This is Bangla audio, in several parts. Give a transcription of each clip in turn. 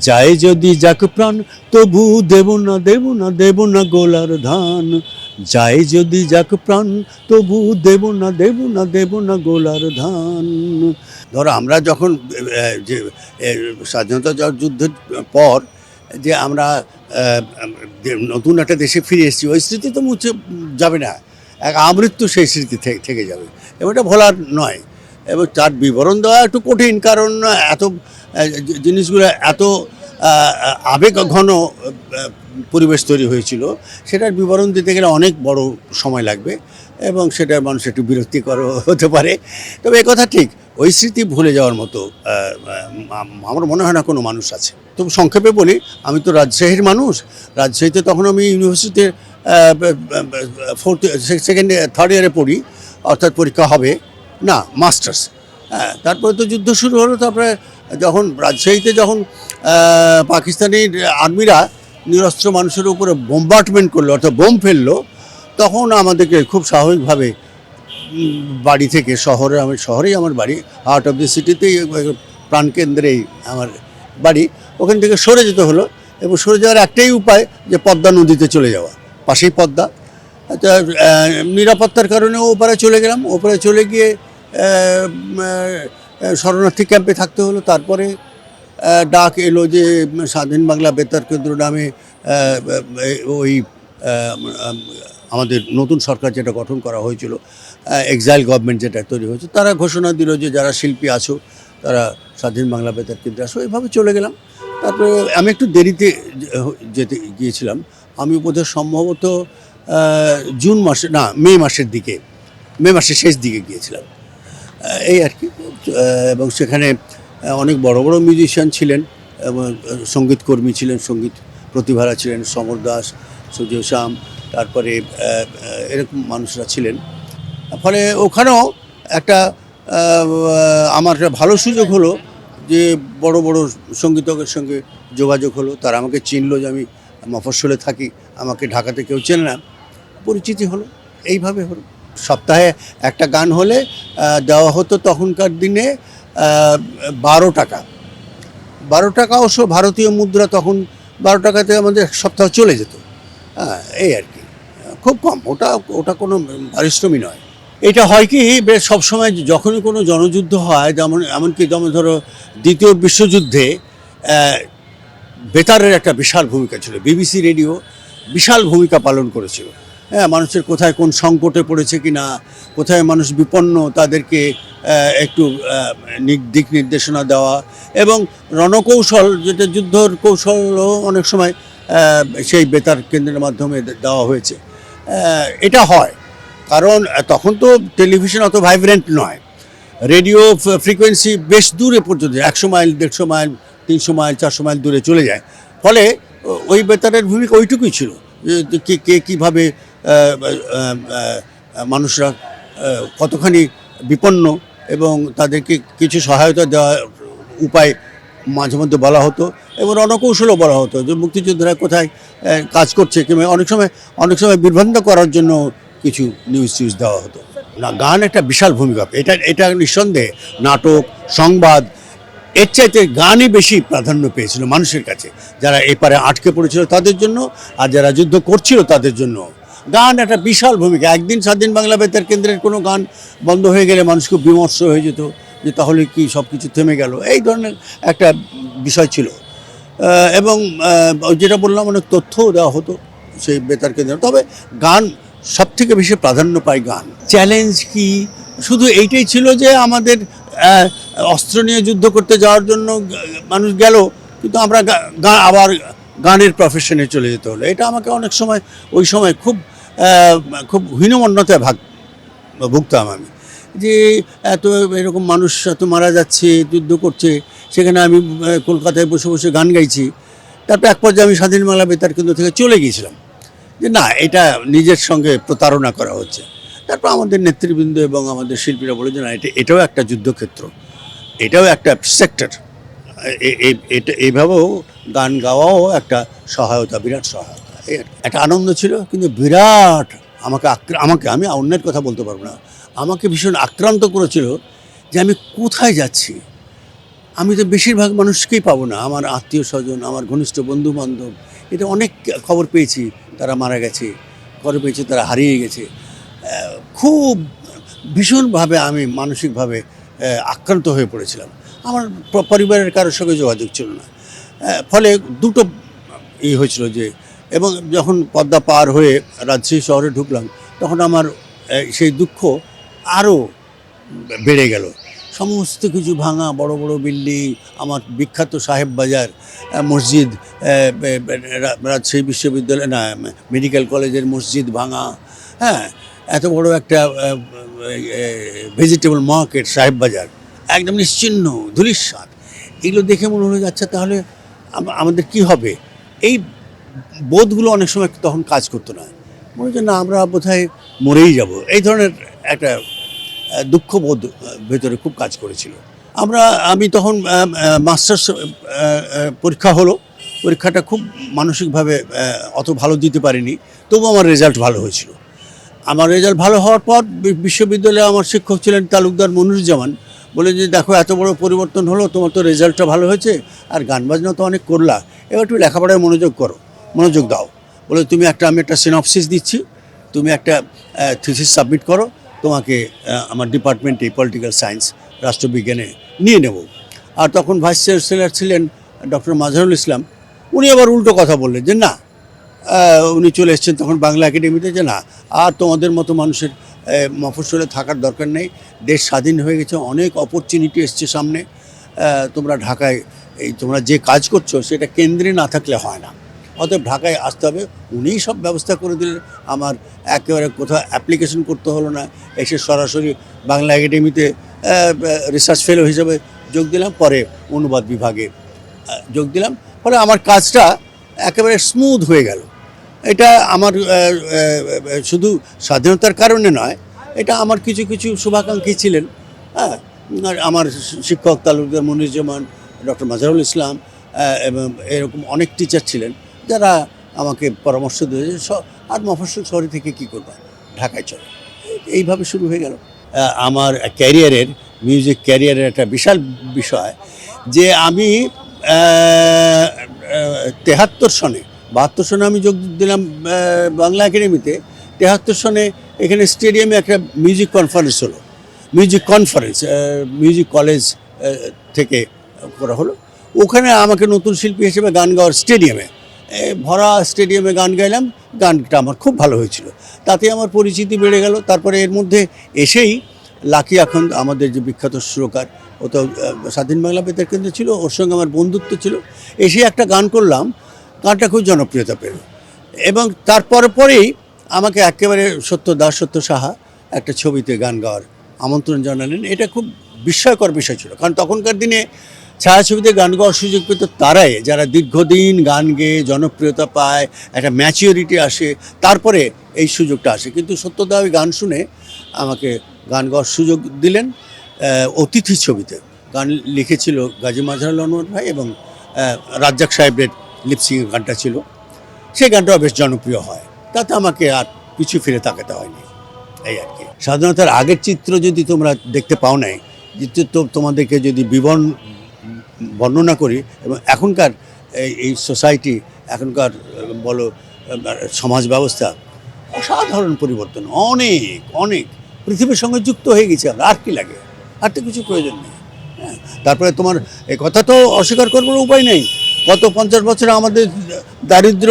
যায় যদি যাক প্রাণ তবু দেব না দেব না দেব না গোলার ধান। যায় যদি যাক প্রাণ তবু দেব না দেব না দেব না গোলার ধান। ধরো আমরা যখন যে স্বাধীনতা যুদ্ধের পর যে আমরা নতুন একটা দেশে ফিরে এসেছি, ওই স্মৃতি তো মুছে যাবে না, এক আমৃত্যু সেই স্মৃতি থেকে যাবে, এবং এটা ভোলার নয়। এবং তার বিবরণ দেওয়া একটু কঠিন, কারণ এত জিনিসগুলো এত আবেগ ঘন পরিবেশ তৈরি হয়েছিল, সেটার বিবরণ দিতে গেলে অনেক বড় সময় লাগবে এবং সেটা মানুষ একটু বিরক্তিকর হতে পারে। তবে একথা ঠিক, ওই স্মৃতি ভুলে যাওয়ার মতো আমার মনে হয় না কোনো মানুষ আছে। তবু সংক্ষেপে বলি, আমি তো রাজশাহীর মানুষ। রাজশাহীতে তখন আমি ইউনিভার্সিটিতে থার্ড ইয়ারে পড়ি, অর্থাৎ পরীক্ষা হবে না, মাস্টার্স। হ্যাঁ, তারপরে তো যুদ্ধ শুরু হলো। তারপরে যখন রাজশাহীতে যখন পাকিস্তানি আর্মিরা নিরস্ত্র মানুষের উপরে বোম্বার্টমেন্ট করলো, অর্থাৎ বোম ফেললো, তখন আমাদেরকে খুব স্বাভাবিকভাবে বাড়ি থেকে শহরেই আমার বাড়ি, হার্ট অফ দি সিটিতেই, প্রাণকেন্দ্রেই আমার বাড়ি, ওখান থেকে সরে যেতে হলো। এবং সরে যাওয়ার একটাই উপায় যে পদ্মা নদীতে চলে যাওয়া, পাশেই পদ্মা। নিরাপত্তার কারণে ওপারে চলে গেলাম। ওপারে চলে গিয়ে শরণার্থী ক্যাম্পে থাকতে হলো। তারপরে ডাক এলো যে স্বাধীন বাংলা বেতার কেন্দ্র নামে ওই আমাদের নতুন সরকার যেটা গঠন করা হয়েছিল, এক্সাইল গভর্নমেন্ট যেটা তৈরি হয়েছে, তারা ঘোষণা দিল যে যারা শিল্পী আছো তারা স্বাধীন বাংলা বেতার কেন্দ্রে আসো। এইভাবে চলে গেলাম। তারপরে আমি একটু দেরিতে যেতে গিয়েছিলাম। আমি বোধহয় সম্ভবত জুন মাসে না, মে মাসের শেষ দিকে গিয়েছিলাম, এই আর কি। এবং সেখানে অনেক বড় বড় মিউজিশিয়ান ছিলেন এবং সঙ্গীতকর্মী ছিলেন, সঙ্গীত প্রতিভারা ছিলেন, সমর দাস, সুজয় শ্যাম, তারপরে এরকম মানুষরা ছিলেন। ফলে ওখানেও একটা আমার ভালো সুযোগ হলো যে বড় বড় সঙ্গীতজ্ঞের সঙ্গে যোগাযোগ হলো। তারা আমাকে চিনলো যে আমি মফস্বলে থাকি, আমাকে ঢাকাতে কেউ চেনে না, পরিচিতি হলো, এইভাবে হলো। সপ্তাহে একটা গান হলে দেওয়া হতো তখনকার দিনে 12 টাকা। 12 টাকা অবশ্য ভারতীয় মুদ্রা, তখন 12 টাকাতে আমাদের সপ্তাহ চলে যেত। হ্যাঁ, এই আর কি, খুব কম। ওটা কোনো পারিশ্রমিক নয়। এটা হয় কি, বেশ সবসময় যখনই কোনো জনযুদ্ধ হয়, এমনকি ধরো দ্বিতীয় বিশ্বযুদ্ধে বেতারের একটা বিশাল ভূমিকা ছিল। বিবিসি রেডিও বিশাল ভূমিকা পালন করেছিল। হ্যাঁ, মানুষের কোথায় কোন সংকটে পড়েছে কি না, কোথায় মানুষ বিপন্ন, তাদেরকে একটু দিক নির্দেশনা দেওয়া, এবং রণকৌশল, যেটা যুদ্ধর কৌশলও অনেক সময় সেই বেতার কেন্দ্রের মাধ্যমে দেওয়া হয়েছে। এটা হয় কারণ তখন তো টেলিভিশন অত ভাইব্রেন্ট নয়। রেডিও ফ্রিকোয়েন্সি বেশ দূরে পর্যন্ত, 100 মাইল, 150 মাইল, 300 মাইল, 400 মাইল দূরে চলে যায়। ফলে ওই বেতারের ভূমিকা ওইটুকুই ছিল, যে কে কীভাবে মানুষরা কতখানি বিপন্ন, এবং তাদেরকে কিছু সহায়তা দেওয়ার উপায় মাঝে মধ্যে বলা হতো, এবং রণকৌশলও বলা হতো যে মুক্তিযোদ্ধারা কোথায় কাজ করছে, কিংবা অনেক সময় বিভ্রান্ত করার জন্য কিছু নিউজ দেওয়া হতো। না, গান একটা বিশাল ভূমিকা। এটা নিঃসন্দেহে নাটক, সংবাদ, এর চাইতে গানই বেশি প্রাধান্য পেয়েছিল মানুষের কাছে। যারা এপারে আটকে পড়েছিল তাদের জন্য, আর যারা যুদ্ধ করছিল তাদের জন্য গান একটা বিশাল ভূমিকা। একদিন স্বাধীন বাংলা বেতার কেন্দ্রের কোনো গান বন্ধ হয়ে গেলে মানুষ খুব বিমর্ষ হয়ে যেত, যে তাহলে কি সব কিছু থেমে গেল, এই ধরনের একটা বিষয় ছিল। এবং যেটা বললাম, অনেক তথ্যও দেওয়া হতো সেই বেতার কেন্দ্রে। তবে গান সবথেকে বেশি প্রাধান্য পায়। গান চ্যালেঞ্জ কি, শুধু এইটাই ছিল যে আমাদের অস্ত্র নিয়ে যুদ্ধ করতে যাওয়ার জন্য মানুষ গেল, কিন্তু আমরা আবার গানের প্রফেশনে চলে যেতে হলো। এটা আমাকে অনেক সময়, ওই সময় খুব হীনমন্যতায় ভুগতাম আমি, যে এরকম মানুষ এত মারা যাচ্ছে, যুদ্ধ করছে, সেখানে আমি কলকাতায় বসে বসে গান গাইছি। তারপর এক পর্যায়ে আমি স্বাধীন বাংলা বেতার কেন্দ্র থেকে চলে গিয়েছিলাম, যে না, এটা নিজের সঙ্গে প্রতারণা করা হচ্ছে। তারপর আমাদের নেতৃবৃন্দ এবং আমাদের শিল্পীরা বলে যে না, এটাও একটা যুদ্ধক্ষেত্র, এটাও একটা সেক্টর, এইভাবেও গান গাওয়াও একটা সহায়তা, বিরাট সহায়তা। একটা আনন্দ ছিল, কিন্তু বিরাট আমি অন্যের কথা বলতে পারবো না, আমাকে ভীষণ আক্রান্ত করেছিল যে আমি কোথায় যাচ্ছি, আমি তো বেশিরভাগ মানুষকেই পাবো না, আমার আত্মীয় স্বজন, আমার ঘনিষ্ঠ বন্ধু বান্ধব, এটা অনেক খবর পেয়েছি তারা মারা গেছে, খবর পেয়েছি তারা হারিয়ে গেছে। খুব ভীষণভাবে আমি মানসিকভাবে আক্রান্ত হয়ে পড়েছিলাম। আমার পরিবারের কারোর সঙ্গে যোগাযোগ ছিল না। ফলে দুটো হয়েছিল যে, এবং যখন পদ্মা পার হয়ে রাজশাহী শহরে ঢুকলাম তখন আমার সেই দুঃখ আরও বেড়ে গেল। সমস্ত কিছু ভাঙা, বড় বড় বিল্ডিং, আমার বিখ্যাত সাহেব বাজার মসজিদ, রাজশাহী বিশ্ববিদ্যালয় না মেডিকেল কলেজের মসজিদ ভাঙা, হ্যাঁ, এত বড় একটা ভেজিটেবল মার্কেট সাহেব বাজার একদম নিশ্চিহ্ন, ধূলিসাৎ। এগুলো দেখে মনে হলো আচ্ছা তাহলে আমাদের কি হবে। এই বোধগুলো অনেক সময় তখন কাজ করতো না, মনে হচ্ছে না আমরা বোধহয় মরেই যাব, এই ধরনের একটা দুঃখবোধ ভেতরে খুব কাজ করেছিল। আমি তখন মাস্টার্স পরীক্ষা হলো, পরীক্ষাটা খুব মানসিকভাবে অত ভালো দিতে পারিনি, তবু আমার রেজাল্ট ভালো হয়েছিল। আমার রেজাল্ট ভালো হওয়ার পর বিশ্ববিদ্যালয়ে আমার শিক্ষক ছিলেন তালুকদার মনিরুজ্জামান, বলে যে দেখো এত বড় পরিবর্তন হলো, তোমার তো রেজাল্টটা ভালো হয়েছে আর গান বাজনা তো অনেক করলা, এবার তুমি লেখাপড়ায় মনোযোগ দাও। বলে আমি একটা সিনপসিস দিচ্ছি, তুমি একটা থিসিস সাবমিট করো, তোমাকে আমার ডিপার্টমেন্টে পলিটিক্যাল সায়েন্স রাষ্ট্রবিজ্ঞানে নিয়ে নেব। আর তখন ভাইস চ্যান্সেলর ছিলেন ডক্টর মাজহারুল ইসলাম, উনি আবার উল্টো কথা বললেন যে না, উনি চলে এসেছেন তখন বাংলা একাডেমিতে, যে না আর তোমাদের মতো মানুষের মফস্বলে থাকার দরকার নেই, দেশ স্বাধীন হয়ে গেছে, অনেক অপরচুনিটি এসছে সামনে, তোমরা ঢাকায় তোমরা যে কাজ করছো সেটা কেন্দ্রে না থাকলে হয় না, অতএব ঢাকায় আসতে হবে। উনিই সব ব্যবস্থা করে দিলেন, আমার একেবারে কোথাও অ্যাপ্লিকেশন করতে হলো না, এসে সরাসরি বাংলা একাডেমিতে রিসার্চ ফেলো হিসেবে যোগ দিলাম, পরে অনুবাদ বিভাগে যোগ দিলাম। ফলে আমার কাজটা একেবারে স্মুথ হয়ে গেল। এটা আমার শুধু স্বাধীনতার কারণে নয়, এটা আমার কিছু শুভাকাঙ্ক্ষী ছিলেন, হ্যাঁ, আমার শিক্ষক তালুকদার মনিরুজ্জামান, ডক্টর মাজহারুল ইসলাম এবং এরকম অনেক টিচার ছিলেন যারা আমাকে পরামর্শ দিয়েছে, আর মফস্বল শহরে থেকে কী করবা, ঢাকায় চলো। এইভাবে শুরু হয়ে গেল আমার ক্যারিয়ারের, মিউজিক ক্যারিয়ারের একটা বিশাল বিষয় যে আমি 73 সনে 72 সনে আমি যোগ দিলাম বাংলা একাডেমিতে। 73 সনে এখানে স্টেডিয়ামে একটা মিউজিক কনফারেন্স মিউজিক কলেজ থেকে করা হলো। ওখানে আমাকে নতুন শিল্পী হিসেবে গান গাওয়ার স্টেডিয়ামে, ভরা স্টেডিয়ামে গান গাইলাম। গানটা আমার খুব ভালো হয়েছিল, তাতে আমার পরিচিতি বেড়ে গেল। তারপরে এর মধ্যে এসেই লাকি আখন্দ, আমাদের যে বিখ্যাত সুরকার, ও তো স্বাধীন বাংলা বেতার কেন্দ্রে ছিল, ওর সঙ্গে আমার বন্ধুত্ব ছিল। এসে একটা গান করলাম, গানটা খুব জনপ্রিয়তা পেল, এবং পরেই আমাকে একেবারে সত্য সাহা একটা ছবিতে গান গাওয়ার আমন্ত্রণ জানালেন। এটা খুব বিস্ময়কর বিষয় ছিল, কারণ তখনকার দিনে ছায়াছবিতে গান গাওয়ার সুযোগ পেত তারাই যারা দীর্ঘদিন গান গেয়ে জনপ্রিয়তা পায়, একটা ম্যাচিওরিটি আসে, তারপরে এই সুযোগটা আসে। কিন্তু সত্যদা ওই গান শুনে আমাকে গান গাওয়ার সুযোগ দিলেন। অতিথি ছবিতে গান লিখেছিল গাজী মাজহারুল আনোয়ার ভাই, এবং রাজ্জাক সাহেবের লিপসিংয়ের গানটা ছিল, সেই গানটাও বেশ জনপ্রিয় হয়। তাতে আমাকে আর পিছু ফিরে তাকাতে হয়নি, এই আর কি। স্বাধীনতার আগের চিত্র যদি তোমরা দেখতে পাও নাই, তো তোমাদেরকে যদি বর্ণনা করি, এবং এখনকার এই সোসাইটি, এখনকার বলো সমাজ ব্যবস্থা, অসাধারণ পরিবর্তন, অনেক পৃথিবীর সঙ্গে যুক্ত হয়ে গেছে আমরা। আর কি লাগে, আর তো কিছু প্রয়োজন নেই। হ্যাঁ, তারপরে তোমার এই কথা তো অস্বীকার করবার উপায় নেই, গত 50 বছরে আমাদের দারিদ্র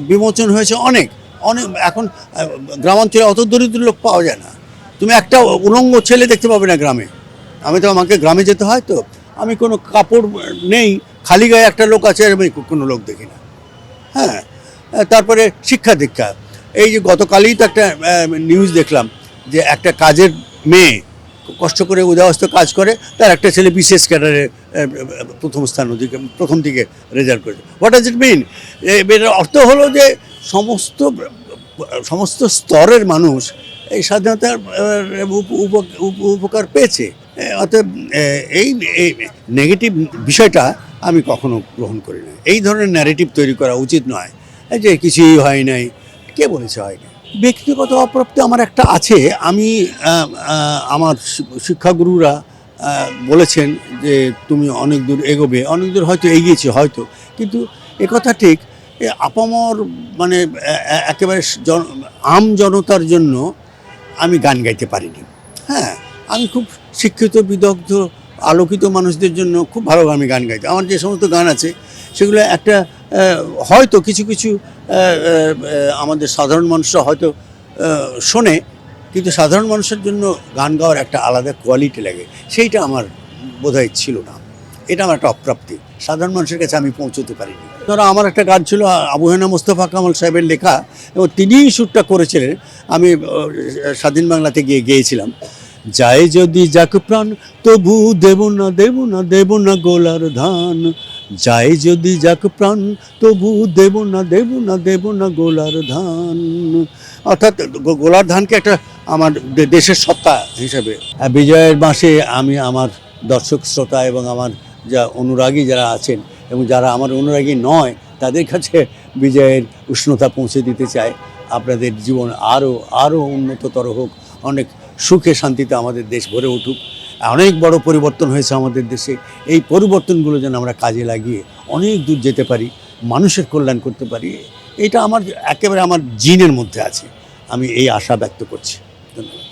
বিমোচন হয়েছে অনেক। এখন গ্রামাঞ্চলে অত দরিদ্র লোক পাওয়া যায় না, তুমি একটা উলঙ্গ ছেলে দেখতে পাবে না গ্রামে। আমাকে গ্রামে যেতে হয়, তো আমি কোনো কাপড় নেই, খালি গায়ে একটা লোক আছে, আমি কোনো লোক দেখি না। হ্যাঁ, তারপরে শিক্ষা দীক্ষা, এই যে গতকালই তো একটা নিউজ দেখলাম যে একটা কাজের মেয়ে কষ্ট করে উদাহস্ত কাজ করে, তার একটা ছেলে বিশেষ ক্যাডারে প্রথম দিকে রেজাল্ট করেছে। হোয়াট ডাজ ইট মিন? এর অর্থ হলো যে সমস্ত স্তরের মানুষ এই স্বাধীনতার উপকার পেয়েছে। অতএব এই নেগেটিভ বিষয়টা আমি কখনো গ্রহণ করি না। এই ধরনের ন্যারেটিভ তৈরি করা উচিত নয় যে কিছুই হয় নাই, কে বলেছে হয়নি। ব্যক্তিগত অপ্রাপ্তি আমার একটা আছে। আমি আমার শিক্ষাগুরুরা বলেছেন যে তুমি অনেক দূর এগোবে, অনেক দূর হয়তো এগিয়েছি হয়তো, কিন্তু একথা ঠিক আপামর মানে একেবারে আম জনতার জন্য আমি গান গাইতে পারিনি। হ্যাঁ, আমি খুব শিক্ষিত বিদগ্ধ আলোকিত মানুষদের জন্য খুব ভালো আমি গান গাইতে, আমার যে সমস্ত গান আছে সেগুলো একটা হয়তো কিছু কিছু আমাদের সাধারণ মানুষরা হয়তো শোনে, কিন্তু সাধারণ মানুষের জন্য গান গাওয়ার একটা আলাদা কোয়ালিটি লাগে, সেইটা আমার বোধহয় ছিল না। এটা আমার একটা অপ্রাপ্তি, সাধারণ মানুষের কাছে আমি পৌঁছতে পারিনি। ধরো আমার একটা গান ছিল আবু হেনা মোস্তফা কামাল সাহেবের লেখা, এবং তিনিই সুরটা করেছিলেন, আমি স্বাধীন বাংলাতে গিয়ে গেয়েছিলাম। যায় যদি যাক প্রাণ তবু দেব না দেব না দেব না গোলার ধান, যায় যদি যাক প্রাণ তবু দেব না দেব না দেব না গোলার ধান। অর্থাৎ গোলার ধানকে একটা আমার দেশের সত্তা হিসেবে বিজয়ের মাসে আমি আমার দর্শক শ্রোতা এবং আমার যা অনুরাগী যারা আছেন এবং যারা আমার অনুরাগী নয় তাদের কাছে বিজয়ের উষ্ণতা পৌঁছে দিতে চাই। আপনাদের জীবন আরও আরও উন্নততর হোক, অনেক সুখে শান্তিতে আমাদের দেশ ভরে উঠুক। অনেক বড় পরিবর্তন হয়েছে আমাদের দেশে, এই পরিবর্তনগুলো যেন আমরা কাজে লাগিয়ে অনেক দূর যেতে পারি, মানুষের কল্যাণ করতে পারি, এটা আমার একেবারে আমার জিনের মধ্যে আছে। আমি এই আশা ব্যক্ত করছি। ধন্যবাদ।